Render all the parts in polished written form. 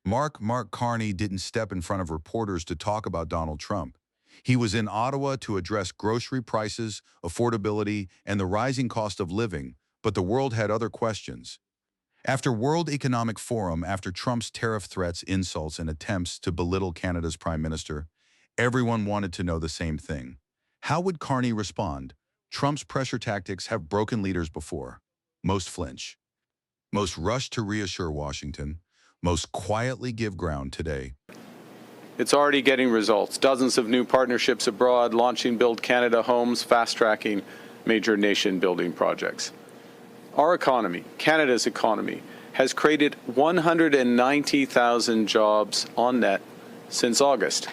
Mark Carney didn't step in front of reporters to talk about Donald Trump. He was in Ottawa to address grocery prices, affordability, and the rising cost of living, but the world had other questions. After World Economic Forum, after Trump's tariff threats, insults, and attempts to belittle Canada's prime minister, everyone wanted to know the same thing. How would Carney respond? Trump's pressure tactics have broken leaders before. Most flinch. Most rush to reassure Washington. Most quietly give ground today. It's already getting results. Dozens of new partnerships abroad, launching Build Canada homes, fast-tracking major nation-building projects. Our economy, Canada's economy, has created 190,000 jobs on net since August.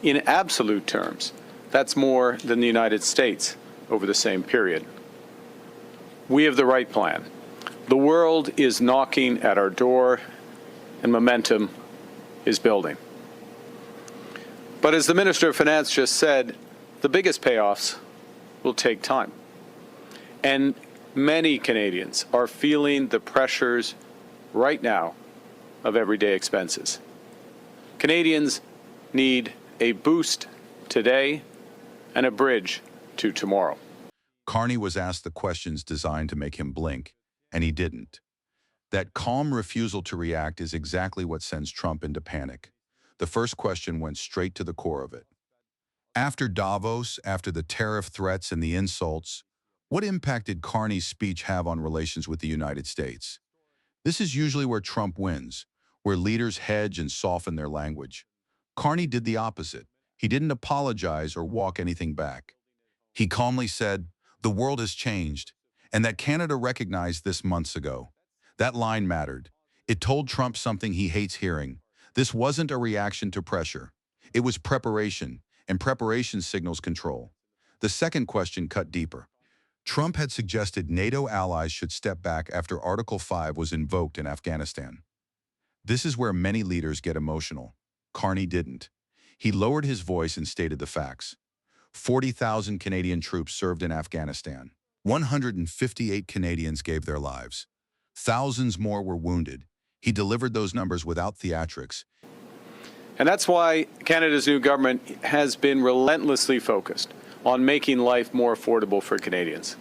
In absolute terms, that's more than the United States over the same period. We have the right plan. The world is knocking at our door, and momentum is building. But as the Minister of Finance just said, the biggest payoffs will take time. And many Canadians are feeling the pressures right now of everyday expenses. Canadians need a boost today and a bridge to tomorrow. Carney was asked the questions designed to make him blink, and he didn't. That calm refusal to react is exactly what sends Trump into panic. The first question went straight to the core of it. After Davos, after the tariff threats and the insults, what impact did Carney's speech have on relations with the United States? This is usually where Trump wins, where leaders hedge and soften their language. Carney did the opposite. He didn't apologize or walk anything back. He calmly said, "The world has changed," and that Canada recognized this months ago. That line mattered. It told Trump something he hates hearing. This wasn't a reaction to pressure. It was preparation, and preparation signals control. The second question cut deeper. Trump had suggested NATO allies should step back after Article 5 was invoked in Afghanistan. This is where many leaders get emotional. Carney didn't. He lowered his voice and stated the facts. 40,000 Canadian troops served in Afghanistan. 158 Canadians gave their lives. Thousands more were wounded. He delivered those numbers without theatrics. And that's why Canada's new government has been relentlessly focused on making life more affordable for Canadians.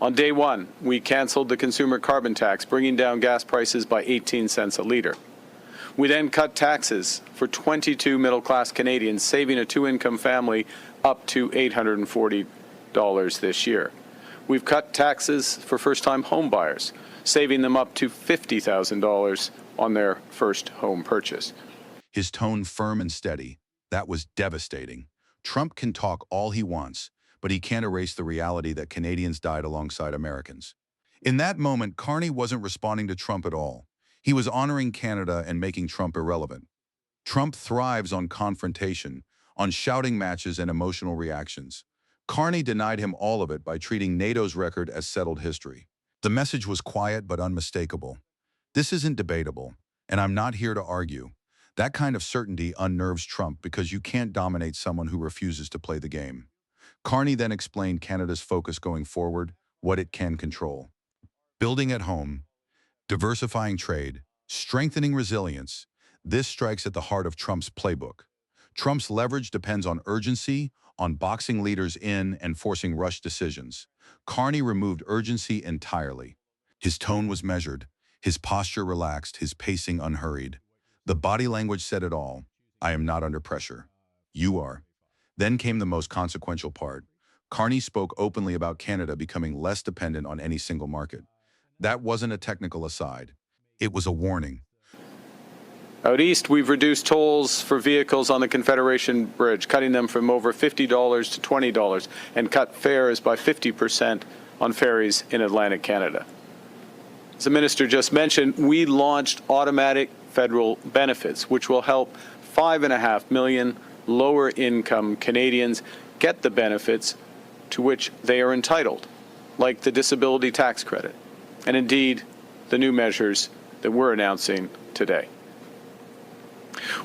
On day one, we canceled the consumer carbon tax, bringing down gas prices by 18 cents a litre. We then cut taxes for 22 middle-class Canadians, saving a two-income family up to $840 this year. We've cut taxes for first-time home buyers, saving them up to $50,000 on their first home purchase. His tone firm and steady. That was devastating. Trump can talk all he wants, but he can't erase the reality that Canadians died alongside Americans. In that moment, Carney wasn't responding to Trump at all. He was honoring Canada and making Trump irrelevant. Trump thrives on confrontation, on shouting matches and emotional reactions. Carney denied him all of it by treating NATO's record as settled history. The message was quiet but unmistakable. This isn't debatable, and I'm not here to argue. That kind of certainty unnerves Trump because you can't dominate someone who refuses to play the game. Carney then explained Canada's focus going forward, what it can control. Building at home, diversifying trade, strengthening resilience. This strikes at the heart of Trump's playbook. Trump's leverage depends on urgency, on boxing leaders in and forcing rushed decisions. Carney removed urgency entirely. His tone was measured, his posture relaxed, his pacing unhurried. The body language said it all. I am not under pressure. You are. Then came the most consequential part. Carney spoke openly about Canada becoming less dependent on any single market. That wasn't a technical aside. It was a warning. Out east, we've reduced tolls for vehicles on the Confederation Bridge, cutting them from over $50 to $20, and cut fares by 50% on ferries in Atlantic Canada. As the Minister just mentioned, we launched automatic federal benefits, which will help 5.5 million lower-income Canadians get the benefits to which they are entitled, like the disability tax credit, and indeed the new measures that we're announcing today.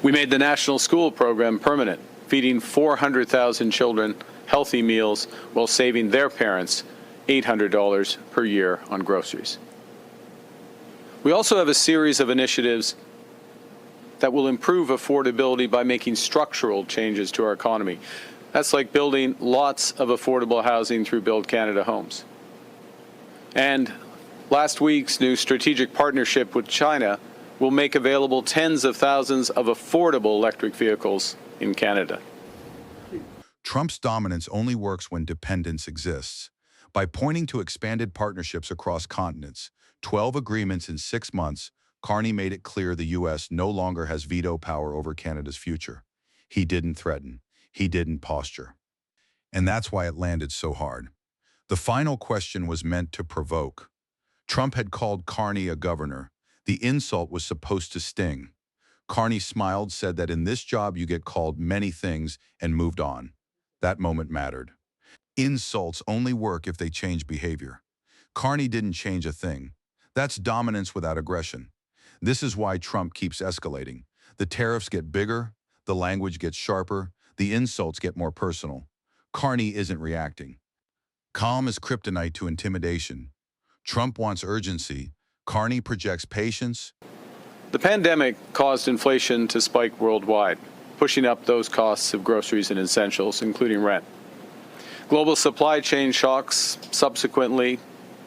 We made the National School Program permanent, feeding 400,000 children healthy meals while saving their parents $800 per year on groceries. We also have a series of initiatives that will improve affordability by making structural changes to our economy. That's like building lots of affordable housing through Build Canada Homes. And last week's new strategic partnership with China will make available tens of thousands of affordable electric vehicles in Canada. Trump's dominance only works when dependence exists. By pointing to expanded partnerships across continents, 12 agreements in 6 months, Carney made it clear the U.S. no longer has veto power over Canada's future. He didn't threaten. He didn't posture. And that's why it landed so hard. The final question was meant to provoke. Trump had called Carney a governor. The insult was supposed to sting. Carney smiled, said that in this job you get called many things, and moved on. That moment mattered. Insults only work if they change behavior. Carney didn't change a thing. That's dominance without aggression. This is why Trump keeps escalating. The tariffs get bigger, the language gets sharper, the insults get more personal. Carney isn't reacting. Calm is kryptonite to intimidation. Trump wants urgency. Carney projects patience. The pandemic caused inflation to spike worldwide, pushing up those costs of groceries and essentials, including rent. Global supply chain shocks, subsequently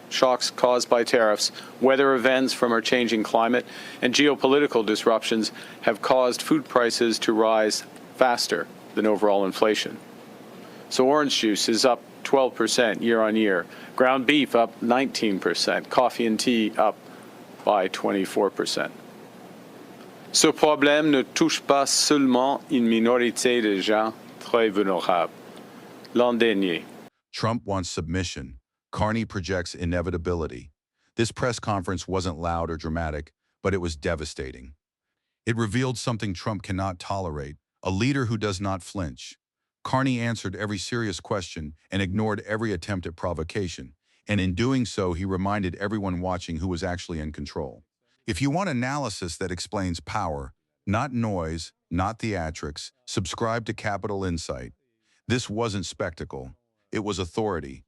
shocks caused by tariffs, weather events from our changing climate, and geopolitical disruptions have caused food prices to rise faster than overall inflation. So orange juice is up 12% year on year, ground beef up 19%, coffee and tea up by 24%. Ce problème ne touche pas seulement une minorité de gens très vulnérables. L'an dernier. Trump wants submission. Carney projects inevitability. This press conference wasn't loud or dramatic, but it was devastating. It revealed something Trump cannot tolerate, a leader who does not flinch. Carney answered every serious question and ignored every attempt at provocation, and in doing so, he reminded everyone watching who was actually in control. If you want analysis that explains power, not noise, not theatrics, subscribe to Capital Insight. This wasn't spectacle. It was authority.